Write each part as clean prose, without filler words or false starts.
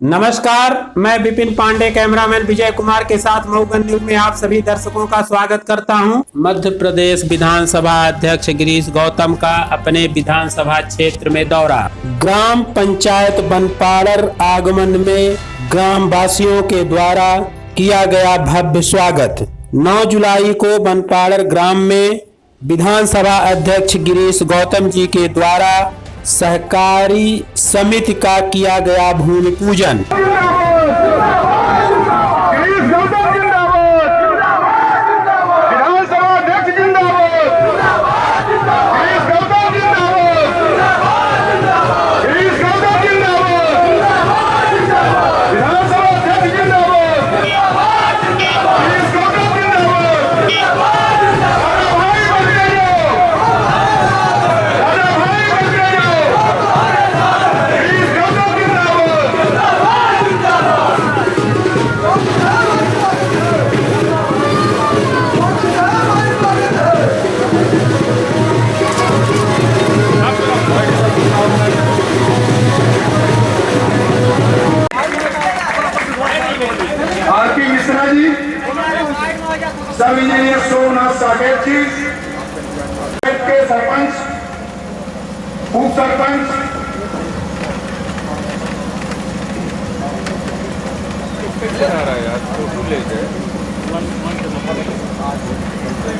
नमस्कार, मैं विपिन पांडे कैमरामैन विजय कुमार के साथ मऊगन न्यूज में आप सभी दर्शकों का स्वागत करता हूं। मध्य प्रदेश विधानसभा अध्यक्ष गिरीश गौतम का अपने विधानसभा क्षेत्र में दौरा। ग्राम पंचायत बनपाड़र आगमन में ग्राम वासियों के द्वारा किया गया भव्य स्वागत। 9 जुलाई को बनपाड़र ग्राम में विधानसभा अध्यक्ष गिरीश गौतम जी के द्वारा सहकारी समिति का किया गया भूमि पूजन। सब इंजीनियर सोमनाथ साकेत जी के सरपंच, उप सरपंच,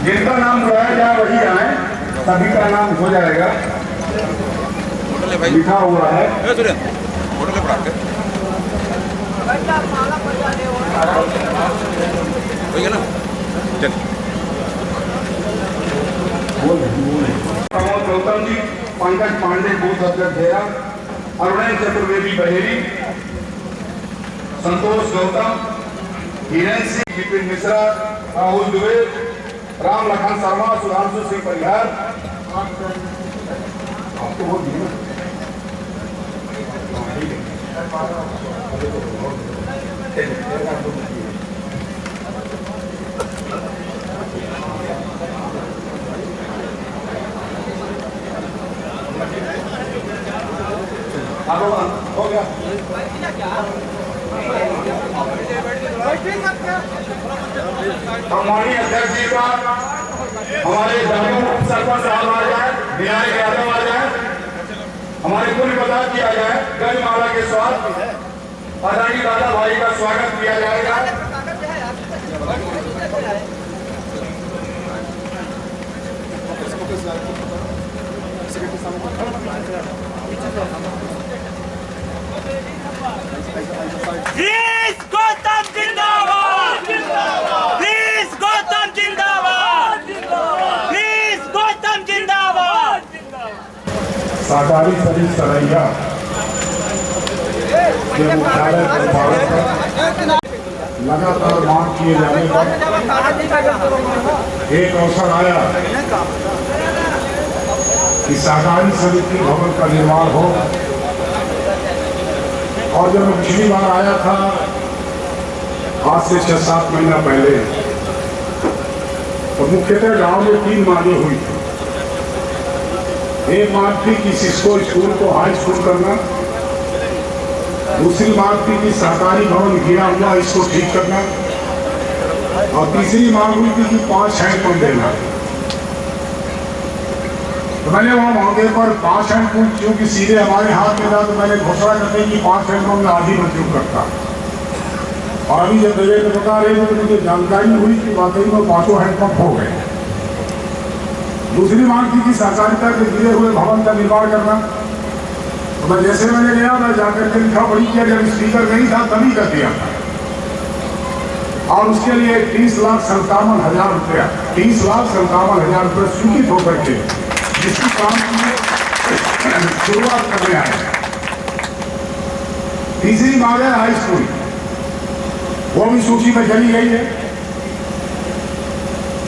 जिनका नाम बुलाया जाए वही आए, सभी का नाम हो जाएगा, लिखा हुआ है। प्रमोद गौतम जी, पंकज पांडे बूथ अध्यक्ष धेरा, अरुण चतुर्वेदी बहेरी, संतोष गौतम, हिरेन सिंह, विपिन मिश्रा, राहुल दुबे, राम लखन शर्मा, सुधांशु सिंह परिहार। आपको वोट दिया हो गया। माननीय अध्यक्ष जी का हमारे उप सरपंच साहब आ जाए, विनायक यादव आ जाए, हमारे पूर्व प्रधान किया जाए, गजमाला के स्वागत आदरणीय दादा भाई का स्वागत किया जाएगा। गिरीश गौतम जिंदाबाद, गिरीश गौतम जिंदाबाद, गिरीश गौतम जिंदाबाद। सहकारी समिति सरैया के मुख्यालय लगातार मांग किए जाने पर एक अवसर आया कि सहकारी समिति भवन का निर्माण हो। और जब मैं पिछली बार आया था आज से 6-7 महीना पहले, तो मुख्यतः गांव में 3 मांगे हुई थी। एक मांग थी कि सिस्को स्कूल को हाई स्कूल करना, दूसरी मांग थी कि सहकारी भवन गिरा हुआ इसको ठीक करना, और तीसरी मांग हुई थी कि 5 हैंडपंप देना। तो मैंने वहाँ मौके पर 5 हैंडपंप क्योंकि सीधे हमारे हाथ में था, तो मैंने घोषणा कर दी कि 5 हैंडपंप में आधी मंजूर करता। और अभी जब मेरे को बता रहे थे तो मुझे जानकारी हुई कि वाकई में 5 हैंडपंप हो गए। दूसरी मांग थी कि सहकारिता के गिरे हुए भवन का निर्माण करना। तो मैं जैसे मैंने गया मैं जाकर के लिखा पढ़ी किया, जब स्पीकर नहीं था तभी कर दिया था। और उसके लिए 30,57,000 रुपया, 30,57,000 रुपये स्वीकृत होकर के जिसकी काम की शुरुआत करने आए। तीसरी मांग है हाई स्कूल, वो भी सूची में चली गई है,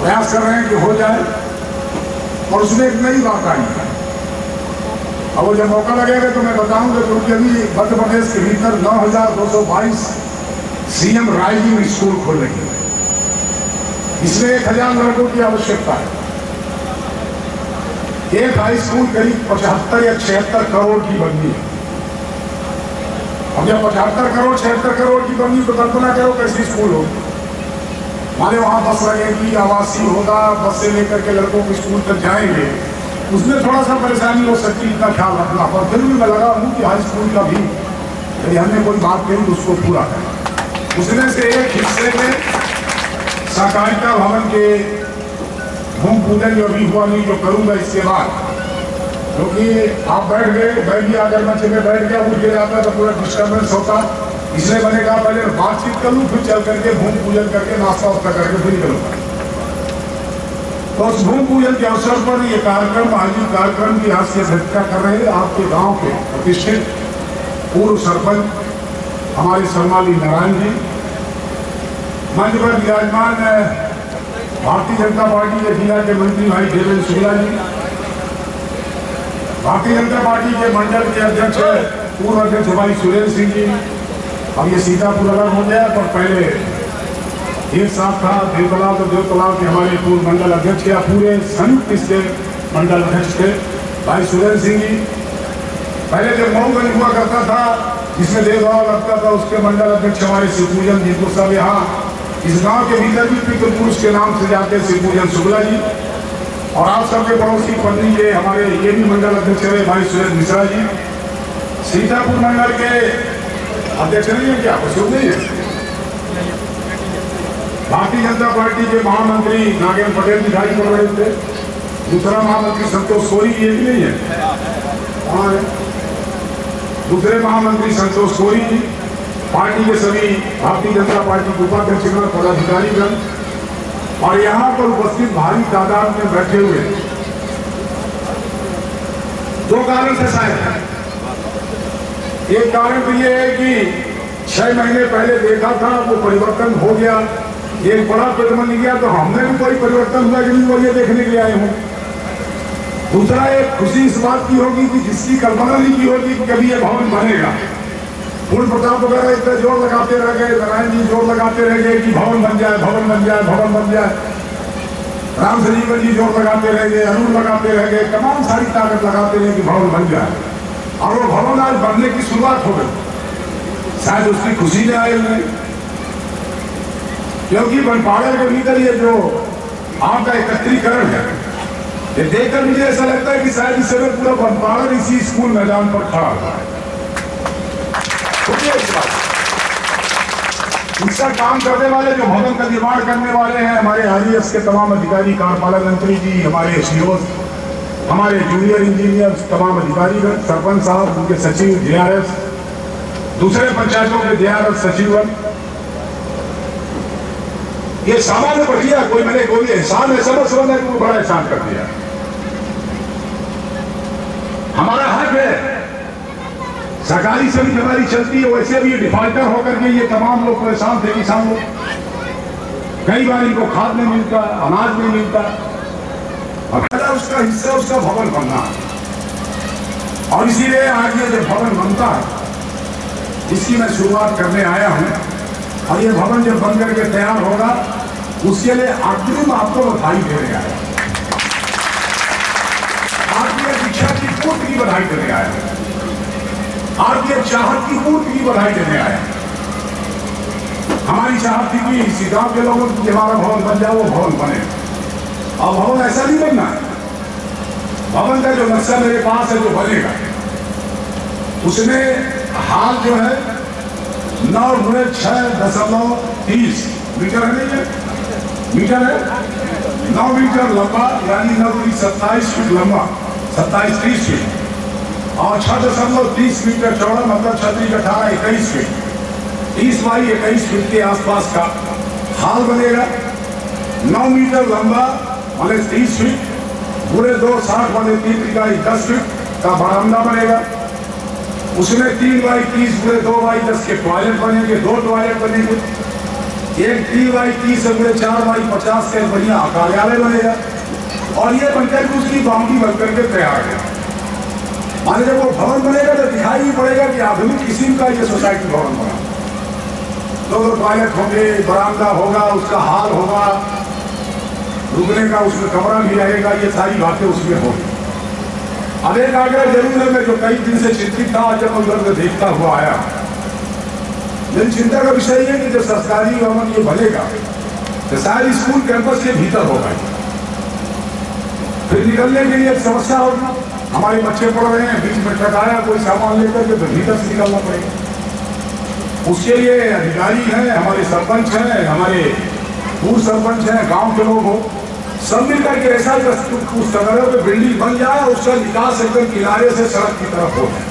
प्रयास कर रहे हैं कि हो जाए। और उसमें एक नई बात आई है, अब वो जब मौका लगेगा तो मैं बताऊंगा, क्योंकि अभी मध्य प्रदेश के भीतर 9,222 सीएम राइजिंग स्कूल खोल रही है। इसमें 1,000 लड़कों की आवश्यकता है। एक हाई स्कूल करीब 75 या 76 करोड़ की बननी है। अब जब 75 करोड़ 76 करोड़ की बनी तो कल्पना करो कैसी स्कूल होगी। हमारे वहाँ बस लगेगी, आवासीय होगा, बस से लेकर के लड़कों को स्कूल तक जाएंगे, उसमें थोड़ा सा परेशानी हो सकती है, इतना ख्याल रखना। पर फिर भी मैं लगा हूँ कि हाई स्कूल का भी यदि हमने कोई बात कही तो उसको पूरा करें। उसमें से एक हिस्से में सहकारिता भवन के भूमि पूजन जो अभी हुआ नहीं, जो करूँगा इसके बाद, क्योंकि आप बैठ गए, मैं भी अगर मैं जगह बैठ गया उठ गया जाता तो पूरा डिस्टर्बेंस होता, इसलिए मैंने कहा पहले बातचीत कर लूँ, फिर चल करके भूमि पूजन करके नाश्ता वास्ता करके फिर निकलूँगा। तो उस भूमि पूजन के अवसर पर ये कार्यक्रम, आज ही कार्यक्रम की आज से अध्यक्षता कर रहे हैं आपके गांव के प्रतिष्ठित पूर्व सरपंच हमारे शर्माली नारायण जी, मंच पर विराजमान भारतीय जनता पार्टी के जिला के मंत्री भाई देवेंद्र शुक्ला जी, भारतीय जनता पार्टी के मंडल के अध्यक्ष पूर्व अध्यक्ष भाई सुरेंद्र सिंह जी। अब ये सीतापुर अलग हो गया, पर पहले एक साथ था देवतलाव, तो देवतलाव के हमारे पूर्व मंडल अध्यक्ष या पूरे संयुक्त इसके मंडल अध्यक्ष थे भाई सुरेंद्र सिंह जी। पहले जब मऊगंज हुआ करता था जिसमें देवतलाव लगता था, उसके मंडल अध्यक्ष हमारे शिवपूजन जी को सब यहाँ इस गांव के भीतर भी पितृपुरुष के नाम से जाते शिवपूजन शुक्ला जी। और आप सबके पड़ोसी पत्नी के हमारे ये भी मंडल अध्यक्ष है भाई सुरेंद्र मिश्रा जी। सीतापुर मंडल के अध्यक्ष नहीं है क्या? कुछ नहीं है। भारतीय जनता पार्टी के महामंत्री नागेंद्र पटेल दिखाई पड़ रहे थे। दूसरा महामंत्री संतोष सोरी, ये भी नहीं है, कहाँ है? दूसरे महामंत्री संतोष सोरी जी, पार्टी के सभी भारतीय जनता पार्टी के उपाध्यक्षगण, पदाधिकारीगण और यहाँ पर उपस्थित भारी तादाद में बैठे हुए। दो कारण से शायद है। एक कारण तो ये है कि 6 महीने पहले देखा था, वो परिवर्तन हो गया, एक बड़ा कदम लिया गया, तो हमने भी कोई परिवर्तन हुआ कि नहीं वो ये देखने के लिए आए हूँ। दूसरा एक खुशी इस बात की होगी कि जिसकी कल्पना नहीं की होगी कि कभी ये भवन बनेगा। पूर्ण प्रताप वगैरह इतना जोर लगाते रह गए, नारायण जी जोर लगाते रह गए कि भवन बन जाए, भवन बन जाए, भवन बन जाए। राम संजीवन जी जोर लगाते रह गए, अरुण लगाते रह गए, तमाम सारी ताकत लगाते रहे कि भवन बन जाए। और वो भवन आज बनने की शुरुआत हो गई, शायद उसकी खुशी में आए हुए, क्योंकि बनपाड़ा के भीतर ये जो आपका एकत्रीकरण है, ये देखकर मुझे ऐसा लगता है कि शायद इस समय पूरा बनपाड़ा इसी स्कूल मैदान पर खड़ा हुआ है। इसका काम करने वाले, जो भवन का निर्माण करने वाले हैं, हमारे आरईएस के तमाम अधिकारी, कार्यपालक मंत्री जी, हमारे सीओस, हमारे जूनियर इंजीनियर, तमाम अधिकारी, सरपंच साहब, उनके सचिव, जेआरएस, दूसरे पंचायतों के जेआरएस सचिव, ये सामान्य बढ़िया, कोई मैंने कोई एहसान ऐसा मत समझना कि वो बड़ा एहसान कर दिया। हमारा हक है, सरकारी से भी हमारी चलती है, वैसे भी डिफॉल्टर होकर के ये तमाम लोग परेशान थे, किसान लोग। कई बार इनको खाद नहीं मिलता, अनाज नहीं मिलता, और उसका हिस्सा उसका भवन बनना। और इसीलिए आज ये जो भवन बनता है, इसकी मैं शुरुआत करने आया हूं। और ये भवन जब बन करके तैयार होगा, उसके लिए अग्रिम आपको बधाई देने आया, आपकी शिक्षा की पूर्ति की बधाई देने आया, आपकी चाहत की पूर्ति की बधाई देने आया। हमारी चाहत थी कि इसी गांव के लोगों की हमारा भवन बन जाए, वो भवन बने। और भवन ऐसा नहीं बनना है, भवन का जो नक्शा मेरे पास है, जो बनेगा, उसमें हाल जो है 9x6.30 मीटर है, नहीं है मीटर है, 9 मीटर लंबा, यानी 9 की 27 फीट लंबा, 27-30 फीट, और 6.30 मीटर चौड़ा, मतलब 36-18-21 फीट, 30 बाई 21 फीट के आसपास का हाल बनेगा। 9 मीटर लंबा माने 30 फीट, पूरे 2 60 वाले 3 इकाई 10 फीट का बरामदा बनेगा। उसमें 3 बाई 30 पूरे 2 बाई 10 के टॉयलेट बनेंगे, 2 टॉयलेट बनेंगे, एक 3 बाई 30 पूरे 4 बाई 50 के बढ़िया कार्यालय बनेगा। और ये बनकर उसकी बाउंड्री बनकर के तैयार है। माने जब वो भवन बनेगा तो दिखाई भी पड़ेगा कि आधुनिक किस्म का ये सोसाइटी भवन बना। 2 टॉयलेट होंगे, बरामदा होगा, उसका हाल होगा, रुकने का उसमें कमरा भी रहेगा, ये सारी बातें उसमें होगी। अब एक आग्रह जरूर है, मैं जो कई दिन से चिंतित था, जब मैं उधर से देखता हुआ आया, मेरी चिंता का विषय है कि जब सरकारी भवन ये बनेगा तो शायद स्कूल कैंपस के भीतर होगा, फिर निकलने के लिए एक समस्या होगी। हमारे बच्चे पढ़ रहे हैं, बीच में ट्रक आया कोई सामान लेकर के, तो भीतर से निकलना पड़ेगा। उसके लिए अधिकारी हैं, हमारे सरपंच हैं, हमारे पूर्व सरपंच हैं, गांव के लोग हो, सब मिलकर के ऐसा उस जगह पे बिल्डिंग बन जाए, उसका विकास एकदम किनारे से सड़क की तरफ हो जाए।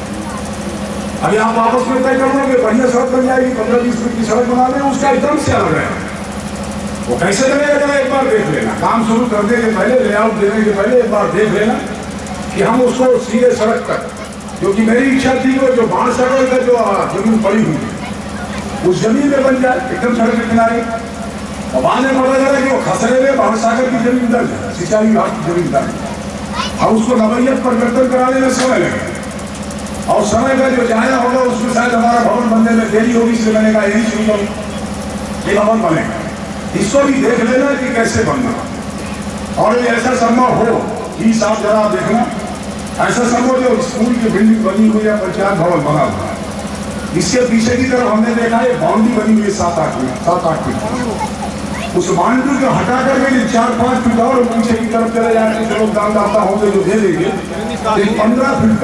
अभी आप आपस में तय कर दोगे बढ़िया सड़क बन जाएगी, 15-20 फीट की सड़क बना दें, उसका एकदम से अलग है। वो कैसे बनेगा जरा एक बार देख लेना, काम शुरू करने के पहले, लेआउट देने के पहले एक बार देख लेना कि हम उसको सीधे सड़क तक, क्योंकि मेरी इच्छा थी वो जो बाढ़ सड़क का जो जमीन पड़ी हुई है उस जमीन में बन जाए एकदम सड़क के किनारे। और बाद में पता चला कि वो खसरे में बाढ़ सागर की जमीन दर्ज है, सिंचाई विभाग की जमीन दर्ज है, और उसको नवैयत परिवर्तन कराने में समय लगेगा, और समय का जो जाया होगा उसमें शायद हमारा भवन बनने में देरी होगी, इसलिए मैंने कहा यही शुरू करूँ, ये भवन बनेगा, इसको भी देख लेना कि कैसे बनना, और ये ऐसा संभव हो कि साफ जरा देखना, ऐसा संभव जो स्कूल की बिल्डिंग बनी हुई है, पंचायत भवन बना हुआ है, इसके पीछे की तरफ हमने देखा है बाउंड्री बनी हुई है 7-8 फीट, उस बाउंड्री को हटा करके 4-5 फीट और पीछे की तरफ चले जाएंगे, जो लोग दानदाता होंगे जो दे देंगे, 15 फीट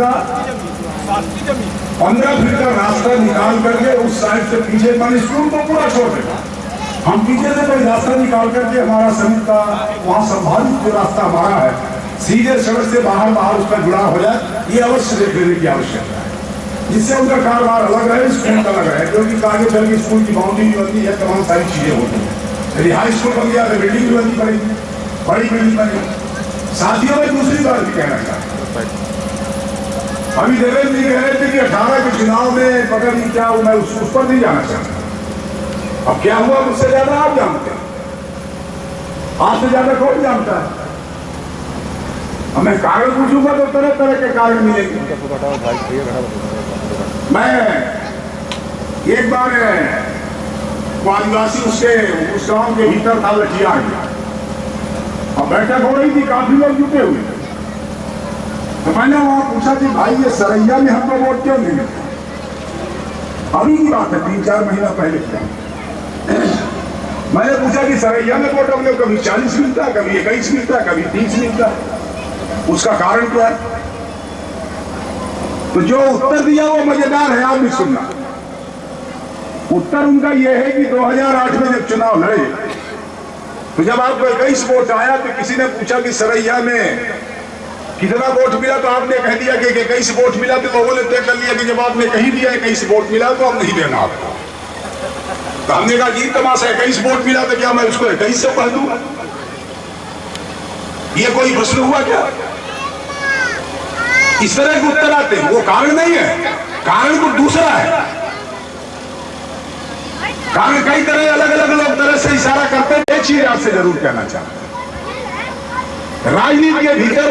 का रास्ता निकाल करके उस साइड से पीछे मान स्कूल को पूरा छोड़ देगा, हम पीछे से कोई रास्ता निकाल करके हमारा समिति का वहाँ संभावित जो रास्ता हमारा है सीधे सड़क से बाहर उसका जुड़ा हो जाए, ये अवश्य देख लेने की आवश्यकता है, जिससे उनका कारोबार अलग रहे, स्कूल का अलग रहे, क्योंकि आगे चल के स्कूल की बाउंड्री बनती है, तमाम सारी चीजें होती हैं। यदि हाई स्कूल बन गया तो बिल्डिंग भी बननी पड़ेगी, बड़ी बिल्डिंग बनेगी। साथियों में दूसरी बात भी कहना चाहता हूँ, अभी देवेंद्र जी कह रहे थे कि 18 के चुनाव में पता नहीं क्या मैं उस पर नहीं जाना चाहता। अब क्या हुआ मुझसे ज्यादा आप जानते हैं, आपसे ज्यादा कौन जानता है। अब मैं कारण पूछूंगा तो तरह तरह के कारण मिलेंगे। मैं एक बार वो आदिवासी उसके उस गांव के भीतर था, लठिया गया, और बैठक हो रही थी, काफी लोग जुटे हुए थे, तो मैंने वहां पूछा कि भाई ये सरैया में हमको वोट क्यों नहीं मिलता। अभी की बात है, 3-4 महीना पहले की। मैंने पूछा कि सरैया में वोट हमने कभी 40 मिलता, कभी 21 मिलता, कभी 30 मिलता, उसका कारण क्या है। तो जो उत्तर दिया वो मजेदार है, आप भी सुनना। उत्तर उनका यह है कि 2008 में जब चुनाव लड़े तो जब आपको 21 वोट आया तो किसी ने पूछा कि सरैया में कितना वोट मिला, तो आपने कह दिया कि 21 वोट मिला, तो लोगों ने तय कर लिया कि जब आपने कहीं दिया 21 वोट मिला तो अब नहीं देना आपको। तो हमने कहा जी तमाशा 21 वोट मिला तो क्या मैं उसको 21 से कह दूंगा, ये कोई प्रश्न हुआ क्या। इस तरह के उत्तर आते हैं, वो कारण नहीं है, कारण कुछ दूसरा है। कारण कई तरह अलग अलग लोग तरह से इशारा करते हैं। एक चीज आपसे जरूर कहना चाहता हूं, राजनीति के भीतर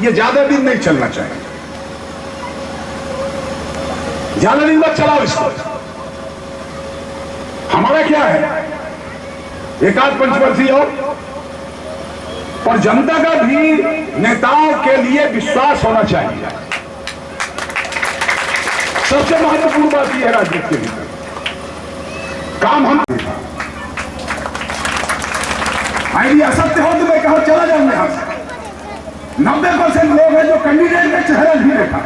ये ज्यादा दिन नहीं चलना चाहिए, ज्यादा दिन मत चलाओ इसको। हमारा क्या है, एकाध पंचवर्षीय और जनता का भी नेताओं के लिए विश्वास होना चाहिए। सबसे महत्वपूर्ण बात यह है राजनीति के भीतर काम हम यदि असत्य हो तो मैं कहा चला जाऊंगा यहां से। 90% लोग हैं जो कैंडिडेट का चेहरा नहीं देखा,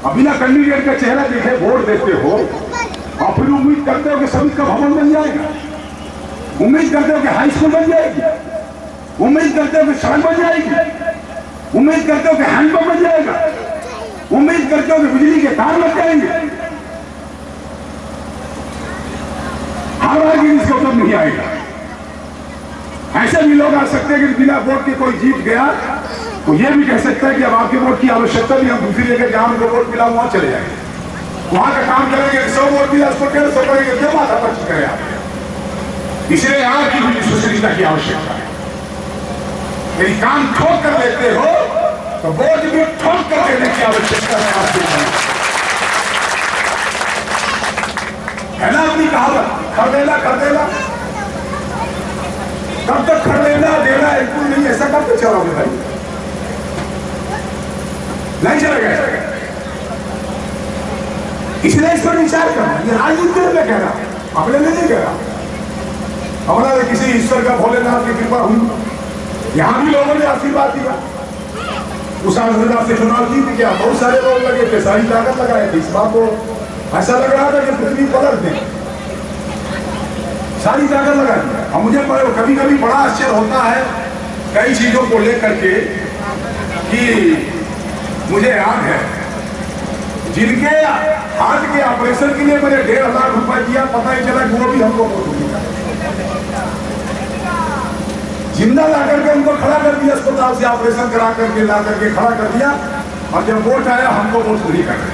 अब बिना कैंडिडेट का चेहरा देखे वोट देते हो और फिर उम्मीद करते हो कि समिति का भवन बन जाएगा, उम्मीद करते हो कि हाई स्कूल बन जाएगी, उम्मीद करते हो कि सड़क बन जाएगी, उम्मीद करते हो कि हैंडपंप बन जाएगा, उम्मीद करते हो कि बिजली के तार लग जाएंगे। हालांकि इसके ऊपर नहीं आएगा। ऐसे भी लोग आ सकते हैं कि बिना वोट के कोई जीत गया तो ये भी कह सकता है कि अब आपके वोट की आवश्यकता भी, हम दूसरी जगह जहां उनको वोट मिला वहां चले जाएंगे, वहां का काम करेंगे। 100 वोट मिला उसको 150 करेंगे, क्यों माथा पच्ची करें आप। इसलिए यहाँ की भी सुशीलता की आवश्यकता है। यदि काम ठोक कर देते हो तो वोट भी ठोक कर देने की आवश्यकता है आपके, है ना अपनी कहावत, खरीदेला खरीदेला। कब तक खरीदेला देना बिल्कुल नहीं, ऐसा कब तक चलाओगे भाई, नहीं चलेगा। इसलिए इस पर विचार करना, ये राजनीति के लिए मैं कह रहा हूं, अपने लिए नहीं कह रहा। हमारा किसी ईश्वर का भोलेनाथ की कृपा हुई, यहाँ भी लोगों ने आशीर्वाद दिया, उस आशीर्वाद से चुनाव जीत गया, बहुत सारे लोग लगे थे, सारी ताकत लगाए थे, इस बात को ऐसा लग रहा था कि पृथ्वी पलट दे, सारी ताकत लगा दी। और मुझे कभी कभी बड़ा आश्चर्य होता है कई चीजों को लेकर के कि मुझे याद है जिनके हार्ट के ऑपरेशन के लिए मैंने 1.5 लाख रुपए दिया, पता ही चला कि वो भी हमको वोट दिया, जिंदा ला करके उनको खड़ा कर दिया, अस्पताल से ऑपरेशन करा करके ला करके खड़ा कर दिया, और जब वोट आया हमको वोट नहीं कर रहे।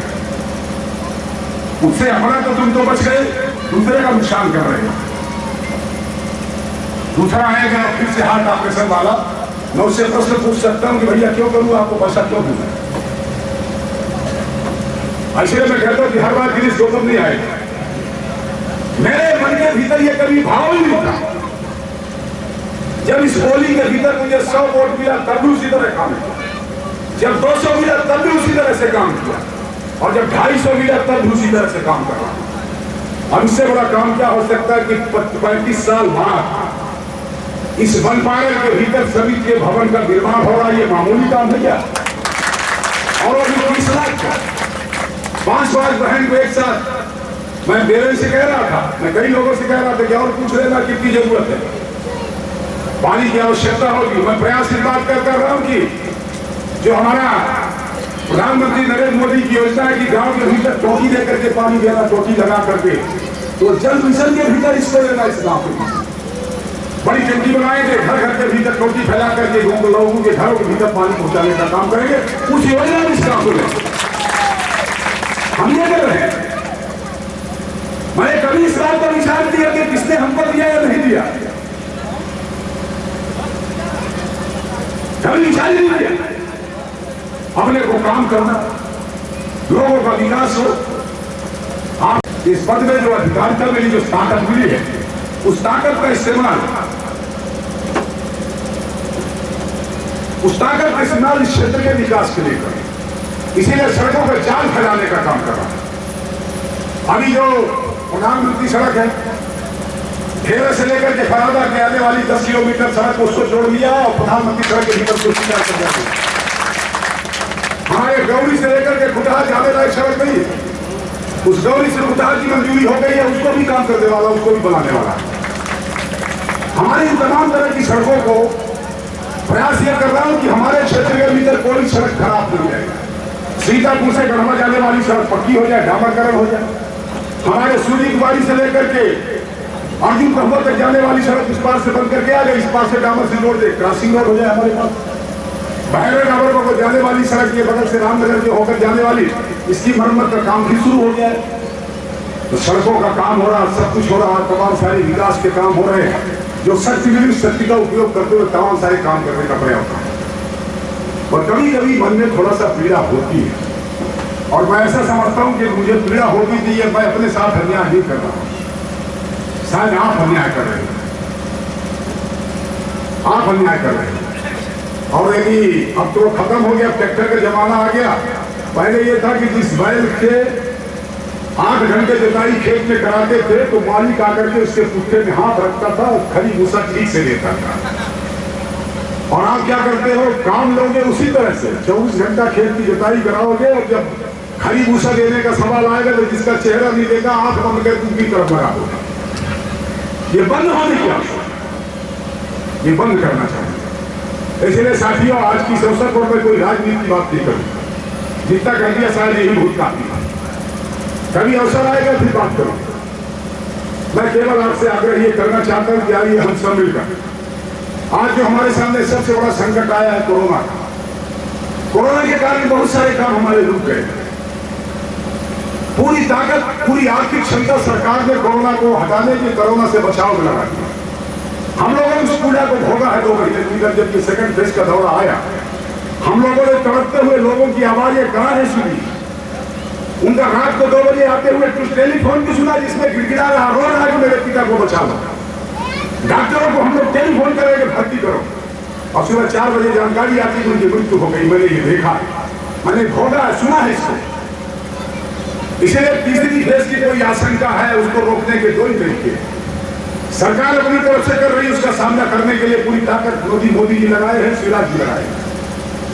उससे अपना तो तुम तो बच गए, दूसरे का नुकसान कर रहे हो। दूसरा आएगा फिर से हार्ट ऑपरेशन वाला, मैं उससे प्रश्न पूछ सकता हूं कि भैया क्यों करूं, आपको पैसा क्यों दूंगा? इसलिए मैं कहता हूं कि हर बार गिरीश गौतम नहीं आएगा। मेरे मन के भीतर ये कभी भाव ही नहीं था। जब इस होली के भीतर मुझे 100 वोट मिला तब भी उसी तरह काम किया, जब 200 मिला तब भी उसी तरह से काम किया, और जब 250 मिला तब भी उसी तरह से काम कर रहा हूं। हमसे बड़ा काम क्या हो सकता है कि 35 साल बाद इस बनपाड़ा के भीतर समिति के भवन का निर्माण हो रहा है, ये मामूली काम है क्या? और अभी 20 लाख का 5 बहन को एक साथ, मैं बेरे से कह रहा था, मैं कई लोगों से कह रहा था कि और पूछ लेना कितनी जरूरत है, पानी की आवश्यकता होगी। मैं प्रयास इस बात कर रहा हूं कि जो हमारा प्रधानमंत्री नरेंद्र मोदी की योजना है कि गांव के भीतर टोटी देकर के पानी देना, टोटी लगा करके, तो जल मिशन के भीतर इसको लेना, इस गांव के बड़ी टंकी बनाएंगे, घर घर के भीतर टोटी फैला करके लोगों के घरों के भीतर पानी पहुंचाने का काम करेंगे, उस योजना में इस गांव को लेंगे। हम ये कर रहे हैं। मैंने कभी इस बात का विचार किया कि किसने हमको दिया या नहीं दिया, कभी विचार नहीं किया। अपने को काम करना, लोगों का विकास हो। आप इस पद में जो अधिकारिता मिली, जो ताकत मिली है, उस ताकत का इस्तेमाल, इस क्षेत्र के विकास के लिए करें। इसीलिए सड़कों पर जाल फैलाने का काम कर रहा है। अभी जो प्रधानमंत्री सड़क है, घेरे से लेकर के फरादा के आने वाली 10 किलोमीटर सड़क उसको जोड़ दिया, और प्रधानमंत्री सड़क के भीतर कुछ विचार कर जाती है। हमारे गौरी से लेकर के खुटहा जाने लायक सड़क नहीं, उस गौरी से खुटहा की मंजूरी हो गई है, उसको भी काम करने वाला, उसको भी बनाने वाला। हमारी तमाम तरह की सड़कों को प्रयास यह कर रहा हूं कि हमारे क्षेत्र के भीतर कोई सड़क खराब नहीं जाएगा। सीतापुर से गढ़वा जाने वाली सड़क पक्की हो जाए, डामरकरण हो जाए। हमारे सूर्य कुमारी से लेकर के अर्जुन कहवा तक जाने वाली सड़क इस पार से बंद करके आ जाए, इस पार से डामर से जोड़ दे, क्रॉसिंग रोड हो जाए हमारे पास। बहरे डाबर को जाने वाली सड़क के बगल से रामनगर के होकर जाने वाली, इसकी मरम्मत का काम भी शुरू हो गया है। तो सड़कों का काम हो रहा, सब कुछ हो रहा, तमाम सारे विकास के काम हो रहे हैं, जो शक्ति का उपयोग करते हुए तमाम सारे काम करने का प्रयास है। और कभी कभी मन में थोड़ा सा पीड़ा होती है, और मैं ऐसा समझता हूं कि मुझे पीड़ा होती थी, मैं अपने साथ अन्याय नहीं कर रहा हूं, शायद आप अन्याय कर रहे हैं, आप अन्याय कर रहे हैं। और यदि अब तो खत्म हो गया, ट्रैक्टर का जमाना आ गया। पहले ये था कि जिस बैल के 8 घंटे जुताई खेत में कराते थे, तो मालिक आकर के उसके पुट्ठे में हाथ रखता था और खरी भूसा ठीक से लेता था। और आप क्या करते हो, काम लोगे उसी तरह से, 24 घंटा खेत की जुताई कराओगे, और जब खरी भूसा देने का सवाल आएगा तो जिसका चेहरा नहीं देगा, आंख बंद कर दूसरी तरफ लगा होगा। ये बंद होने की आवश्यकता, ये बंद करना चाहिए। इसलिए साथियों, आज की अवसर पर मैं कोई राजनीति की बात नहीं करूँ, जितना कर दिया शायद यही बहुत काफी। कभी अवसर आएगा फिर बात करूँ। मैं केवल आपसे आग्रह ये करना चाहता हूँ कि आइए हम सब मिलकर, आज जो हमारे सामने सबसे बड़ा संकट आया है कोरोना, कोरोना के कारण बहुत सारे काम हमारे रुक गए। पूरी ताकत, पूरी आर्थिक क्षमता सरकार ने कोरोना को हटाने की, कोरोना से बचाव में लगा दिया। हम लोगों ने उस पूजा को भोगा है 2 महीने भीतर। जब ये सेकंड फेज का दौरा आया, हम लोगों ने तड़पते हुए लोगों की आवाजें कहां है सुनी, उनका रात को 2 बजे आते हुए कुछ टेलीफोन भी सुना जिसमें गिड़गिड़ा रहा, रो रहा कि मेरे पिता को बचा लो। डॉक्टरों को हम लोग टेलीफोन करेंगे भर्ती करो, और सुबह 4 बजे जानकारी आती कि उनकी मृत्यु हो गई। मैंने ये देखा, मैंने भोगा, सुना है इसको। इसलिए तीसरी फेज की कोई आशंका है, उसको रोकने के दो ही तरीके। सरकार अपनी तरफ से कर रही है, उसका सामना करने के लिए पूरी ताकत मोदी जी लगाए हैं, शिवराज जी लगाए हैं।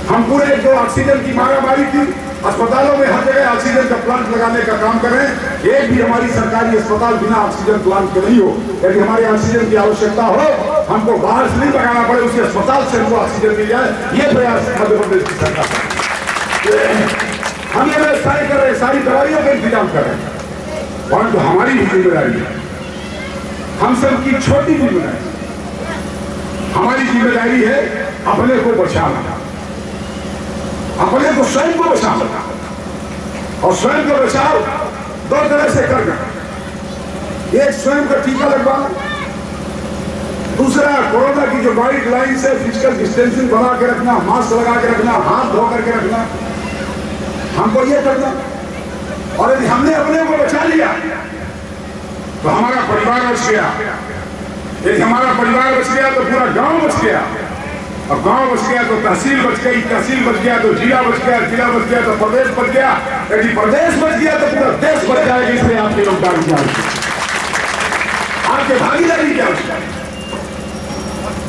हम पूरे एक दो ऑक्सीजन की मारामारी थी, अस्पतालों में हर जगह ऑक्सीजन का प्लांट लगाने का काम करें। एक भी हमारी सरकारी अस्पताल बिना ऑक्सीजन प्लांट के नहीं हो। यदि हमारी ऑक्सीजन की आवश्यकता हो, हमको बाहर से नहीं लगाना पड़े, उसी अस्पताल से हमको ऑक्सीजन मिल जाए, ये प्रयास मध्य प्रदेश की सरकार कर। हम ये व्यवस्थाएं कर रहे हैं, सारी दवाइयों का इंतजाम कर रहे हैं, परंतु हमारी भी जिम्मेदारी है, हम सबकी छोटी जिम्मेदारी। हमारी जिम्मेदारी है अपने को बचाना, अपने को स्वयं को बचाना। और स्वयं को बचाओ दो तरह से करना, एक स्वयं का टीका लगवाना, दूसरा कोरोना की जो गाइडलाइंस है फिजिकल डिस्टेंसिंग बना के रखना, मास्क लगा के रखना, हाथ धो करके रखना, हमको ये करना। और यदि हमने अपने को बचा लिया तो हमारा परिवार बच गया, यदि हमारा परिवार बच गया तो पूरा गांव बच गया, और गांव बच गया तो तहसील बच गई, तहसील बच गया तो जिला बच गया, जिला बच गया तो प्रदेश बच गया, यदि प्रदेश बच गया तो पूरा देश बच जाएगा। इसलिए आपके योगदान की आवश्यकता, आपके भागीदारी की आवश्यकता।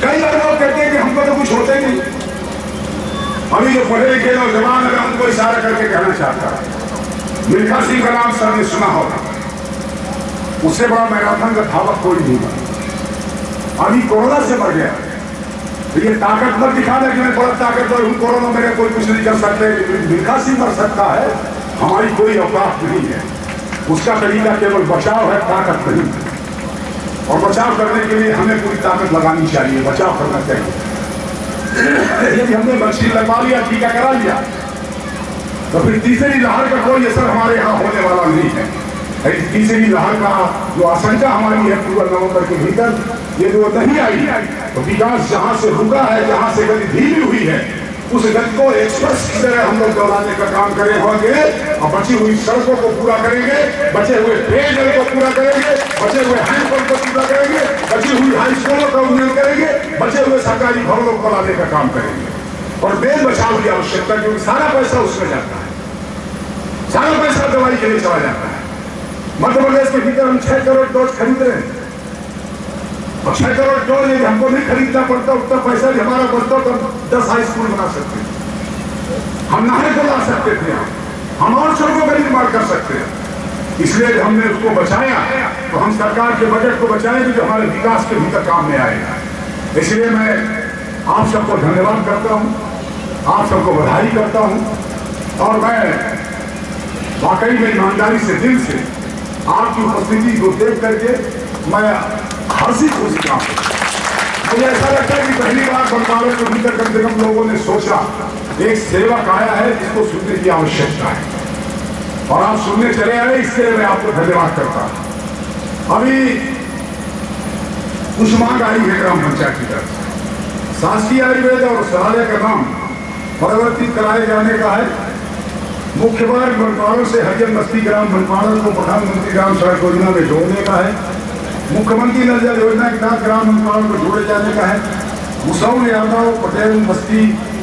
कई बार लोग कहते हैं कि हमको तो कुछ होते नहीं। अभी जो पढ़े लिखे नौजवान है, उनको इशारा करके कहना चाहता है, मिल्खा सिंह का नाम सबने सुना होगा, उससे बड़ा मैराथन का धावक कोई नहीं बना, अभी कोरोना से मर गया। तो ये ताकत मत दिखाना कि मैं बड़ा ताकतवर हूं, कोरोना मेरे कोई कुछ नहीं कर सकते। मिल्खा सिंह मर सकता है, हमारी कोई औकात नहीं है। उसका तरीका केवल बचाव है, ताकत नहीं। और बचाव करने के लिए हमें पूरी ताकत लगानी चाहिए, बचाव करना चाहिए। यदि हमने वैक्सीन लगवा लिया, टीका करा लिया, तो फिर तीसरी लहर का कोई असर हमारे यहाँ होने वाला नहीं है। तीसरी लहर का जो आशंका हमारी है अक्टूबर नवंबर के भीतर, ये वो नहीं आई, तो विकास जहां से रुका है, जहां से गति धीमी हुई है, उस गति को एक्सप्रेस की तरह हम लोग दोहराने का काम करे होंगे। और बची हुई सड़कों को पूरा करेंगे, बचे हुए पेयजल को पूरा करेंगे, बचे हुए हैंडपंप को पूरा करेंगे, बची हुई हाई स्कूलों का उन्नयन करेंगे, बचे हुए सरकारी भवनों को लाने का काम करेंगे। और बेल बचाव की आवश्यकता, क्योंकि सारा पैसा उसमें जाता है, सारा पैसा दवाई के लिए चला जाता है। मध्य प्रदेश के भीतर हम 6 करोड़ डोज खरीद रहे हैं, और 6 करोड़ डोज यदि हमको नहीं खरीदना पड़ता, उतना पैसा भी हमारा बचता तो 10 हाई स्कूल बना सकते हैं, हम नहर को ला सकते थे, हम और सड़कों का निर्माण कर सकते हैं। इसलिए हमने उसको बचाया, तो हम सरकार के बजट को बचाएंगे जो हमारे विकास के भीतर काम में आएगा। इसलिए मैं आप सबको धन्यवाद करता हूँ, आप सबको बधाई करता हूँ। और मैं वाकई में ईमानदारी से, दिल से आपकी उपस्थिति को देख करके मैं हंसी खुशी का, मुझे ऐसा लगता है कि पहली बार बंगालों के भीतर कम से कम लोगों ने सोचा एक सेवक आया है जिसको सुनने की आवश्यकता है, और आप सुनने चले आए, इसके लिए मैं आपको धन्यवाद करता हूं। अभी कुछ मांग आई है ग्राम पंचायत की तरफ से, शासकीय आयुर्वेद और औषधालय का नाम परिवर्तित कराए जाने का है। मुख्य मार्ग बनपाड़ों से हरिजन बस्ती ग्राम बनपाड़ों को प्रधानमंत्री ग्राम सड़क योजना में जोड़ने का है। मुख्यमंत्री नल जल योजना के तहत ग्राम बनपाड़ों को जोड़े जाने का है। मुसौल यादव पटेल बस्ती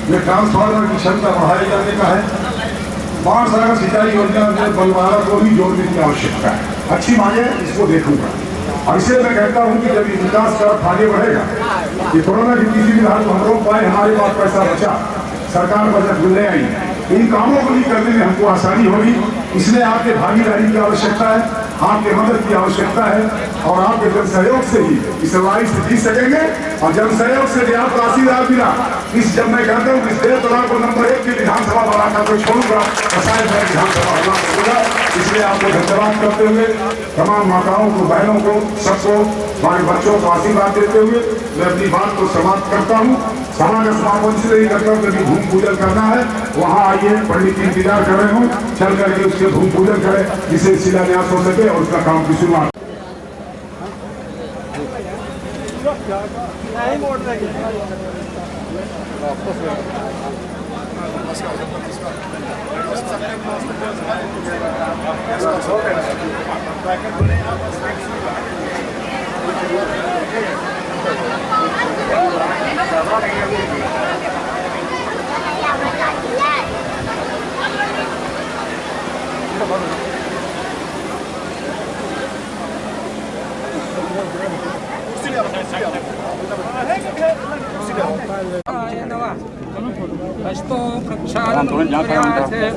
में ट्रांसफार्मर की क्षमता बढ़ाए जाने का है। बाढ़ सागर सिंचाई योजना में बनपाड़ा को भी जोड़ने की आवश्यकता है। अच्छी मांगे, इसको देखूंगा। और इसलिए मैं कहता हूं कि जब ये विकास का आगे बढ़ेगा, ये कोरोना की किसी भी हाल को हम रोक पाए, हमारे पास पैसा बचा, सरकार बजट मिलने आई, इन कामों को भी करने में हमको आसानी होगी। इसलिए आपके भागीदारी की आवश्यकता है, आपके मदद की आवश्यकता है, और आपके जन सहयोग से ही इस लड़ाई से जीत सकेंगे। और जन सहयोग से भी आपका आशीर्वाद मिला, इस जब मैं कहता हूँ इस देवतला को नंबर 1 की विधानसभा बनाकर तो छोड़ूंगा, शायद मैं विधानसभा बना सकूंगा। इसलिए आपको धन्यवाद करते हुए, तमाम माताओं को, बहनों को, सबको, हमारे बच्चों को आशीर्वाद देते हुए मैं अपनी बात को समाप्त करता हूँ। सभा का समापन से ही करता हूँ, कभी भूमि पूजन करना है, वहाँ आइए, पंडित जी इंतजार कर रहे हो, चल करके उसके भूमि पूजन करें, जिससे शिलान्यास हो सके और उसका काम की शुरुआत।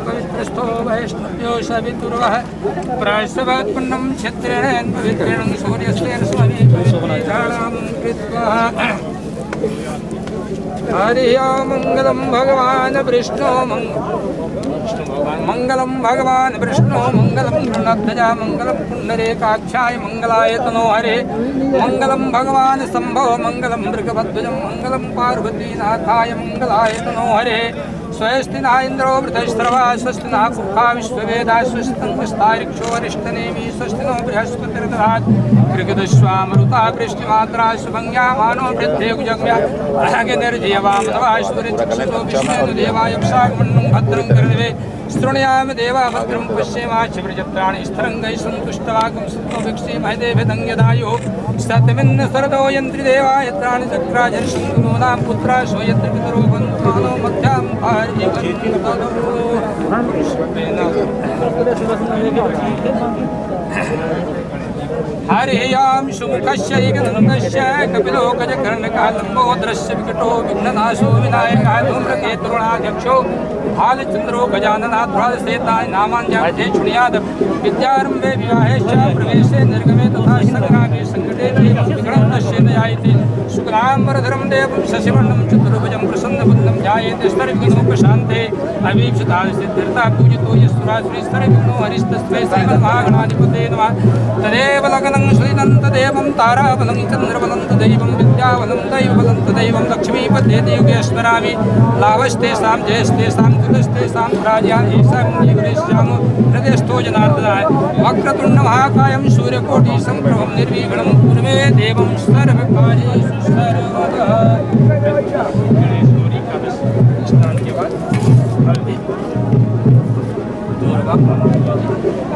पवित्रस्थो वैष्णव्यो सवितुर्वः प्रायश्चित्तपुण्यं क्षेत्रेण पवित्रेण सूर्यस्तेन स्वामी पवित्राणां कृत्वा हरि ओम मंगलम भगवान विष्णु मंगलम भगवान विष्णु मंगलम गरुड़ध्वजा मंगलम पुंडरीकाक्षाय मंगलाय तनो हरे मंगलम भगवान शंभो मंगलम मृगध्वज मंगलम पार्वतीनाथाय मंगलाय तनो हरे स्वस्ति न इंद्रो वृद्धश्रवा स्वस्ति न कुखा विश्ववेदा स्वस्ति तंकस्तारिक्षोरिष्टनेमि स्वस्ति नो बृहस्पतिर्दधात् कृगदश्वामरुता वृष्टिमात्रा सुभंग्या मानो वृद्धे कुजग्म्या अहगनिर्जीवामनवाश्वरचक्षुषो विष्णुदेवाय सागमन्नं भद्रं कर्णवे स्तृणयाम देवा भद्रं पश्येमाच्छवृजत्राणि स्थरङ्गैः सन्तुष्टवागं सत्तो विक्षेमः देवदङ्गदायो सतमिन्न सरदो यन्त्रिदेवा यत्राणि चक्राजर्षन्दूनां पुत्रा स्वयत्र पितरो वन्त्वानो मध्यां हरियां शुमुखस्य एकदन्तस्य कपिलो गजकर्णकालम्बोदरस्य विकटो विघ्ननाशो विनायकः धूम्रकेतुर्णाध्यक्षो भालचन्द्रो गजाननाथ्वादशेतानि नामान्याध्ये शृणुयात् विद्यारम्भे विवाहेश्च प्रवेशे निर्गमे तथा संग्रामे सङ्कटे विघ्नं नश्ये न जायते शुक्लाम्बरधरं देवं शशिवर्णं चतुर्भुजं प्रसन्नवदनं ध्यायेते सर्वविघ्नोपशान्ते अवीक्षितासिद्धिर्था पूजितो यस्सुरासुरी सर्वविघ्नो हरिस्तस्मै श्रीमन्महागणाधिपते नमः तदेव लग्नं श्रीदन्तदेवं ताराबलं चन्द्रबलं तदैवं विद्याबलं दैवबलं तदैवं लक्ष्मीपते देवगे स्मरामि लाभस्तेषां जयस्तेषां कुतस्तेषां राजा येषां निगुरेश्याम हृदयस्थो जनार्दनाय वक्रतुण्डमहाकायं सूर्यकोटिसम्प्रभं निर्विघ्नं कुरु मे देवं सर्वकार्येषु सर्वदा स्नान के बाद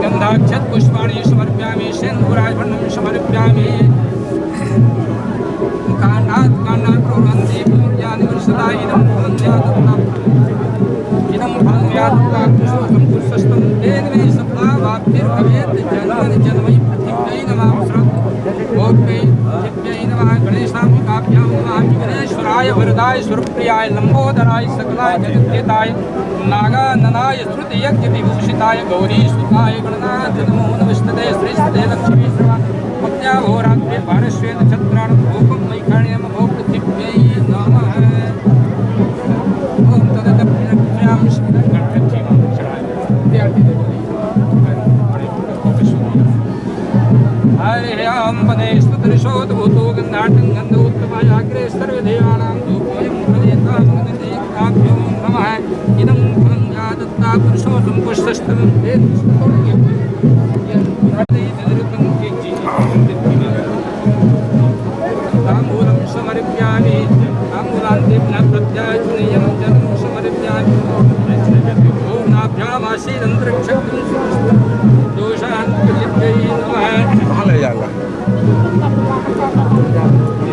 गंधाक्षत पुष्पाणि समर्पयामि सिंदूराभरणं समर्पयामि कांडात् कांडात् प्रवहन्ति पूर्यानि वर्षदा इदं फलं यादत्ता कुशोकं कुशस्तं तेन मे सफलावाप्तिर्भवेत् जन्मनि जन्मै पृथिव्यै नमः गोप्यै दिव्यै नमः गणेशाम्बिकाभ्यां नमः विघ्नेश्वराय वरदाय सुरप्रियाय लंबोदराय सकलाय जगद्धिताय नागाननाय श्रुतियज्ञविभूषिताय गौरीसुताय गणनाथ नमो नमस्ते श्रीस्ते लक्ष्मी सर्वाभक्त्याहोरात्रे पारश्वे नक्षत्राणं भोगं मैखाण्यं भो पृथिव्यै नमः ओम तदप्रियां हरियां वने स्तुतिरिशोद्भूतो गन्धाटं गन्धोत्तमायाग्रे सर्वदेवानां धूपोऽयं प्रदीयतां गणदेवताभ्यो नमः इदं फलं यादत्ता पुरुषोऽहं पुष्टस्थलं ताम्बूलं समर्पयामि ताम्बूलान्ते पुनः प्रत्याचुनीयं जलं समर्पयामि ॐ नाभ्यामासीदन्तरिक्षं दोषान्तर्यप्यै नमः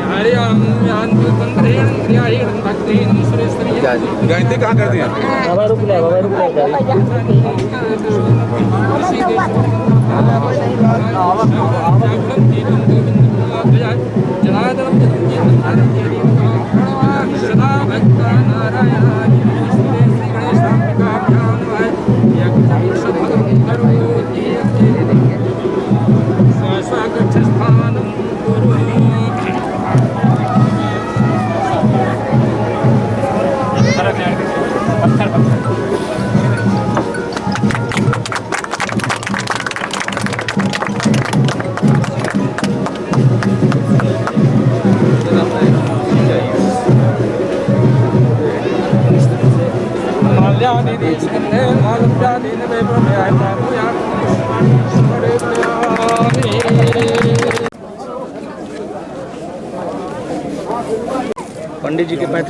हरियां यान्तु तन्त्रेण क्रियाहीनं भक्तिहीनं सुरेश्वरीयं गायत्री कहाँ कर दिया? पंडित जी के 35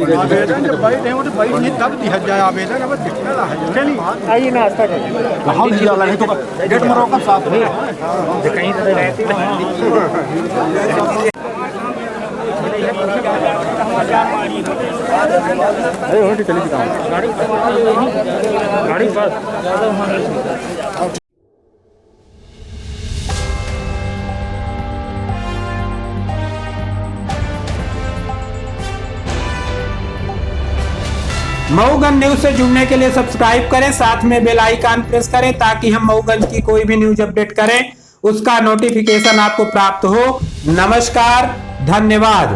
कब दिया जाए आवेदन अब दिखना है चलिए आइए नाश्ता करिए हाँ जी वाला नहीं तो डेट में रोका साथ में कहीं अरे होटी चली जाता गाड़ी पास मऊगंज न्यूज से जुड़ने के लिए सब्सक्राइब करें, साथ में बेल आइकन प्रेस करें ताकि हम मऊगंज की कोई भी न्यूज अपडेट करें उसका नोटिफिकेशन आपको प्राप्त हो। नमस्कार, धन्यवाद।